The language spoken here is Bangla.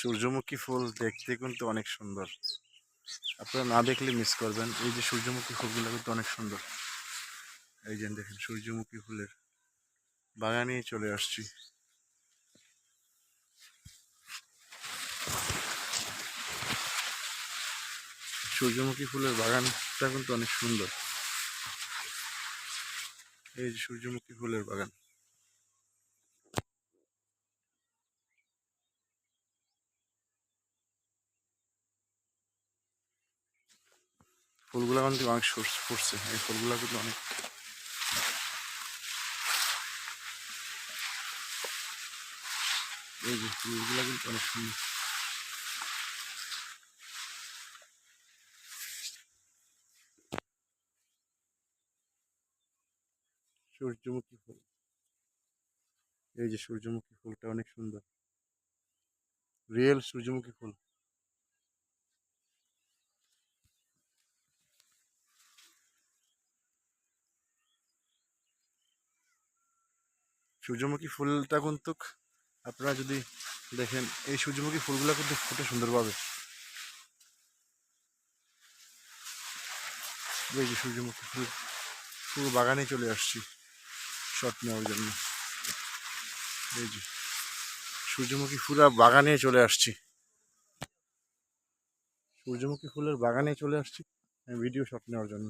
সূর্যমুখী ফুল দেখতে কিন্তু অনেক সুন্দর। আপনারা না দেখলে মিস করবেন। এই যে সূর্যমুখী ফুলগুলো কিন্তু অনেক সুন্দর। এই যে দেখেন সূর্যমুখী ফুলের বাগানে চলে আসছি। সূর্যমুখী ফুলের বাগানটা কিন্তু অনেক সুন্দর। এই যে সূর্যমুখী ফুলের বাগান। ফুলগুলো কিন্তু অনেক ফুটছে। এই ফুলগুলো কিন্তু অনেক, এই যে ফুলগুলো কিন্তু অনেক সুন্দর। সূর্যমুখী ফুল, এই যে সূর্যমুখী ফুলটা অনেক সুন্দর, রিয়েল সূর্যমুখী ফুল। সূর্যমুখী ফুলটা কিন্তু আপনারা যদি দেখেন, এই সূর্যমুখী ফুলগুলো কিন্তু ফুটে সুন্দরভাবে। এই যে সূর্যমুখী ফুল, পুরো বাগানে চলে আসছি শট নেওয়ার জন্য। এই যে সূর্যমুখী ফুল বাগানে চলে আসছি, সূর্যমুখী ফুলের বাগানে চলে আসছি ভিডিও শট নেওয়ার জন্য।